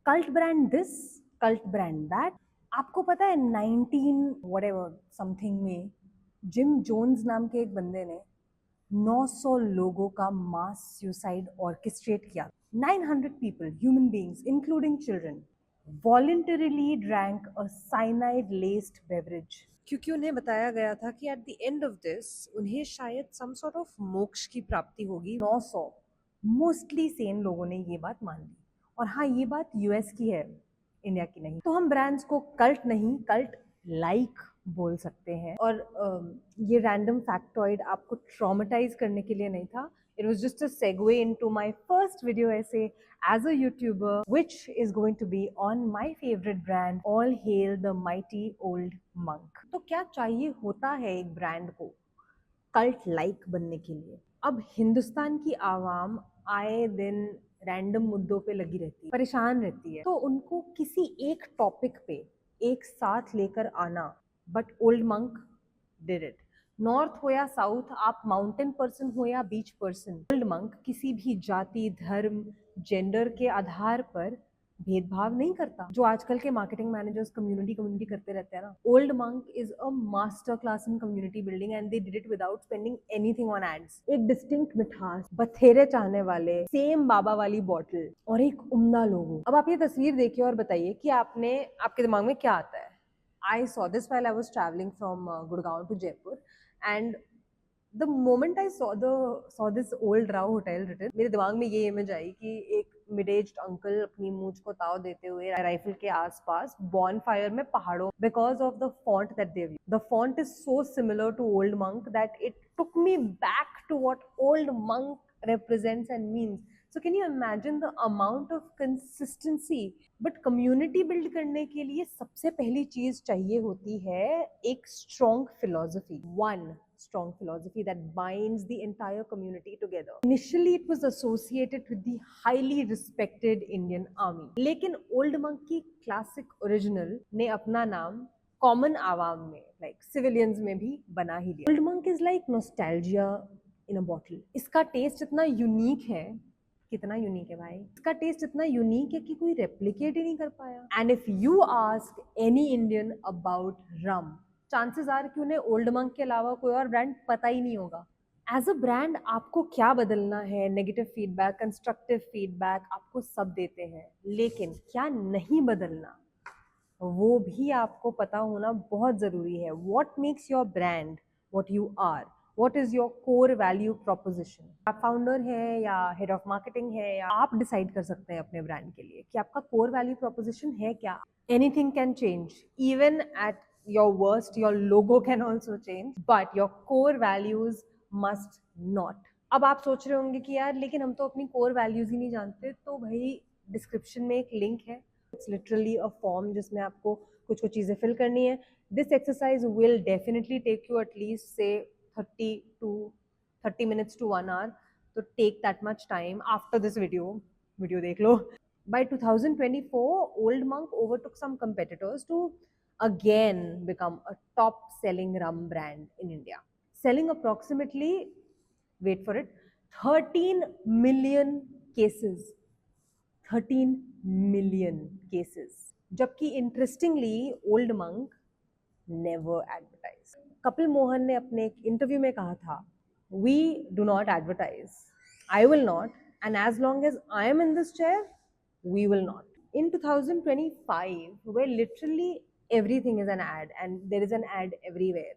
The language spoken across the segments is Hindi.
Cult brand this, cult brand that. आपको पता है 19 व्हाटएवर समथिंग में जिम जोन्स नाम के एक बंदे ने 900 लोगों का मास सुसाइड ऑर्केस्ट्रेट किया। 900 people, human beings including children, voluntarily drank a cyanide laced beverage, क्योंकि उन्हें बताया गया था कि at the end of this उन्हें शायद सम सॉर्ट ऑफ मोक्ष की प्राप्ति होगी। 900 मोस्टली सेन लोगों ने ये बात मान ली। और हाँ, ये बात यूएस की है, इंडिया की नहीं। तो हम ब्रांड्स को कल्ट नहीं, कल्ट लाइक बोल सकते हैं। और ये रैंडम फैक्टॉइड आपको ट्रॉमेटाइज करने के लिए नहीं था। It was just a segue into my first video essay as a YouTuber, which is going to be on my favorite brand, All Hail the Mighty Old Monk. तो क्या चाहिए होता है एक ब्रांड को कल्ट लाइक बनने के लिए? अब हिंदुस्तान की आवाम आए दिन रैंडम मुद्दों पे लगी रहती है, परेशान रहती है, तो उनको किसी एक टॉपिक पे एक साथ लेकर आना। But old monk did it. North हो या साउथ, आप माउंटेन पर्सन हो या बीच पर्सन, ओल्ड मंक किसी भी जाति, धर्म, जेंडर के आधार पर भेदभाव नहीं करता, जो आजकल के मार्केटिंग मैनेजर्स कम्युनिटी करते रहते हैं ना। Old Monk is a master class in community building and they did it without spending anything on ads. एक डिस्टिंक्ट मिठास, बथेरे चाहने वाले, सेम बाबा वाली बॉटल और एक उम्दा लोगो। अब आप ये तस्वीर देखिए और बताइए कि आपके दिमाग में क्या आता है। I saw this while I was traveling from Gurgaon to Jaipur, and the moment I saw this old Rao hotel written, मेरे दिमाग में ये इमेज आई कि एक मिड एज्ड अंकल अपनी मूंछ को ताव देते हुए राइफल के आसपास बॉन फायर में पहाड़ों, because of the font that they use. The font is so similar to Old Monk that it took me back to what Old Monk represents and means. So can you imagine the amount of consistency? But community build करने के लिए सबसे पहली चीज चाहिए होती है एक strong philosophy. One strong philosophy that binds the entire community together. Initially it was associated with the highly respected Indian army. लेकिन old monk की classic original ने अपना नाम कॉमन आवाम में, लाइक सिविलियंस में भी बना ही लिया। Old Monk is like nostalgia in a bottle. इसका टेस्ट इतना यूनिक है, कितना यूनिक है भाई, इसका टेस्ट इतना यूनिक है कि कोई रेप्लिकेट ही नहीं कर पाया। And if you ask any Indian about rum, chances are कि उन्हें ओल्ड मंक के अलावा कोई और ब्रांड पता ही नहीं होगा। एज अ ब्रांड आपको क्या बदलना है? नेगेटिव फीडबैक, कंस्ट्रक्टिव फीडबैक आपको सब देते हैं, लेकिन क्या नहीं बदलना वो भी आपको पता होना बहुत जरूरी है। What makes your brand what you are, what is your core value proposition. आप फाउंडर है या हेड ऑफ मार्केटिंग है, या आप डिसाइड कर सकते हैं अपने ब्रांड के लिए कि आपका कोर वैल्यू प्रोपोजिशन है क्या। Anything can change, even at your worst your logo can also change, but your core values must not. अब आप सोच रहे होंगे कि यार लेकिन हम तो अपनी कोर वैल्यूज ही नहीं जानते। तो भाई डिस्क्रिप्शन में एक लिंक है, इट्स लिटरली अ फॉर्म जिसमें आपको कुछ कुछ चीजें फिल करनी है। This exercise will definitely take you at least से 30 minutes to 1 hour. तो take that much time after this video देख लो। By 2024, Old Monk overtook some competitors to again become a top selling rum brand in India, selling approximately, wait for it, 13 million cases। 13 million cases। जबकि interestingly Old Monk never advertise. Kapil Mohan ने अपने एक इंटरव्यू में कहा था, we do not advertise, I will not, and as long as I am in this chair we will not. In 2025 where literally everything is an ad and there is an ad everywhere,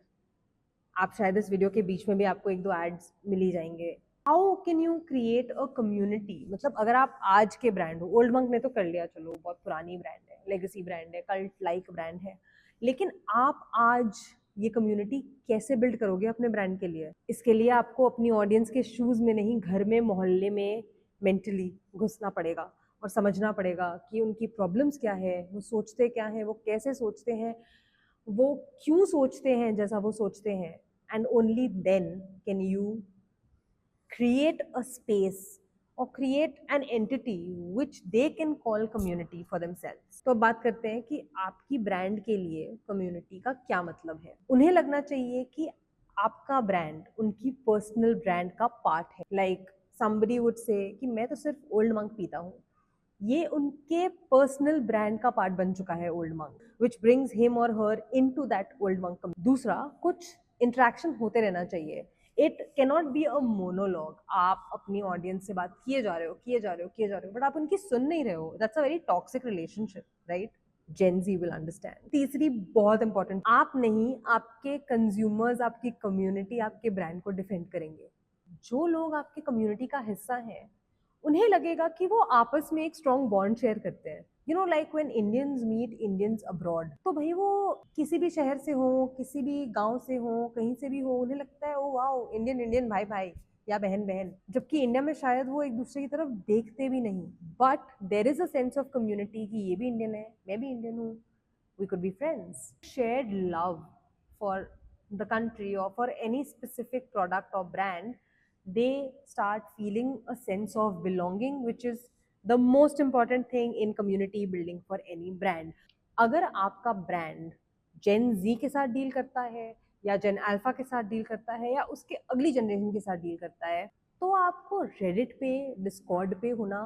आप शायद इस वीडियो के बीच में भी आपको एक दो एड्स मिल ही जाएंगे। How can you create a community? मतलब अगर आप आज के ब्रांड हो, ओल्ड मंक ने तो कर लिया, चलो बहुत पुरानी ब्रांड है, लेगेसी ब्रांड है, कल्ट लाइक ब्रांड है, लेकिन आप आज ये कम्युनिटी कैसे बिल्ड करोगे अपने ब्रांड के लिए? इसके लिए आपको अपनी ऑडियंस के शूज में नहीं, घर में, मोहल्ले में मेंटली घुसना पड़ेगा और समझना पड़ेगा कि उनकी प्रॉब्लम्स क्या है, वो सोचते क्या है, वो कैसे सोचते हैं, वो क्यों सोचते हैं जैसा वो सोचते हैं। And only then can you create a space or create an entity which they can call community for themselves। तो अब बात करते हैं कि आपकी ब्रांड के लिए कम्युनिटी का क्या मतलब है। उन्हें लगना चाहिए कि आपका ब्रांड उनकी पर्सनल ब्रांड का पार्ट है। लाइक somebody would say कि मैं तो सिर्फ ओल्ड मंक पीता हूँ, ये उनके पर्सनल ब्रांड का पार्ट बन चुका है old monk, which brings him और हर इन टू दैट ओल्ड मंक। दूसरा, कुछ इंटरेक्शन होते रहना चाहिए। It cannot be a monologue. आप अपनी ऑडियंस से बात किए जा रहे हो, किए जा रहे हो, किए जा रहे हो, बट आप उनकी सुन नहीं रहे हो। That's a very toxic relationship, right? Gen Z will understand. तीसरी बहुत इंपॉर्टेंट, आप नहीं, आपके कंज्यूमर्स, आपकी कम्युनिटी आपके ब्रांड को डिफेंड करेंगे। जो लोग आपकी कम्युनिटी का हिस्सा हैं, उन्हें लगेगा कि वो आपस में एक स्ट्रॉन्ग बॉन्ड शेयर करते हैं। You know, like when Indians meet Indians abroad, तो भाई वो किसी भी शहर से हो, किसी भी गांव से हो, कहीं से भी हो, उन्हें लगता है ओ वाओ, इंडियन इंडियन, भाई भाई या बहन बहन। जबकि इंडिया में शायद वो एक दूसरे की तरफ देखते भी नहीं। But there is a sense of community कि ये भी इंडियन है, मैं भी इंडियन हूँ, we could be friends. Shared love for the country or for any specific product or brand, they start feeling a sense of belonging, which is the most important thing in community building for any brand. अगर आपका ब्रांड जेन जी के साथ डील करता है, या जेन अल्फा के साथ डील करता है, या उसके अगली जनरेशन के साथ डील करता है, तो आपको रेडिट पे, डिस्कॉर्ड पे होना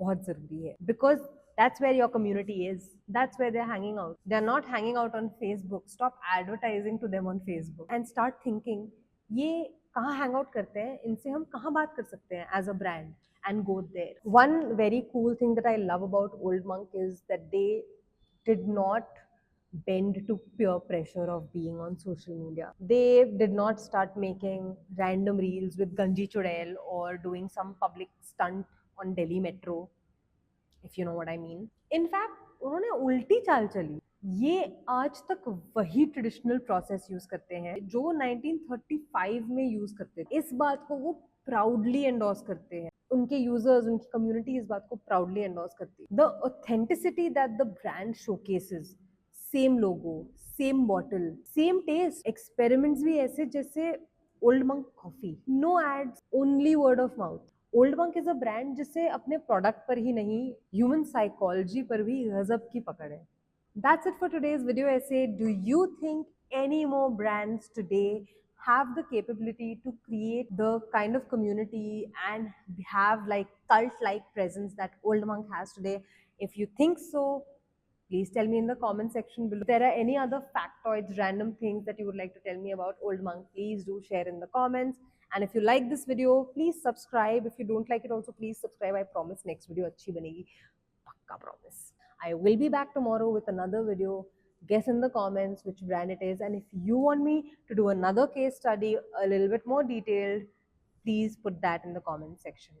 बहुत जरूरी है। Because that's where your community is. That's where they're hanging out. They're not hanging out on Facebook. Stop advertising to them on Facebook and start thinking, ये कहाँ hang out करते हैं, इनसे हम कहाँ बात कर सकते हैं as a brand, and go there. One very cool thing that I love about Old Monk is that they did not bend to peer pressure of being on social media. They did not start making random reels with Ganji Chudel or doing some public stunt on Delhi Metro, if you know what I mean. In fact, उन्होंने उल्टी चाल चली। ये आज तक वही ट्रेडिशनल प्रोसेस यूज करते हैं जो 1935 में यूज करते थे। इस बात को वो प्राउडली एंडोर्स करते हैं। उनके यूजर्स, उनकी कम्युनिटी इस बात को प्राउडली एंडोर्स करती है। The authenticity that the brand showcases, same logo, same bottle, same taste, experiments भी ऐसे जैसे Old Monk coffee, no ads, only word of mouth. Old Monk is a brand जिसे अपने प्रोडक्ट पर ही नहीं, ह्यूमन साइकोलॉजी पर भी गजब की पकड़ है। That's it for today's video essay. Do you think any more brands today have the capability to create the kind of community and have like cult-like presence that Old Monk has today? If you think so, please tell me in the comment section below. If there are any other factoids, random things that you would like to tell me about Old Monk, please do share in the comments. And if you like this video, please subscribe. If you don't like it also, please subscribe. I promise next video अच्छी बनेगी, पक्का promise. I will be back tomorrow with another video. Guess in the comments which brand it is, and if you want me to do another case study a little bit more detailed, please put that in the comment section.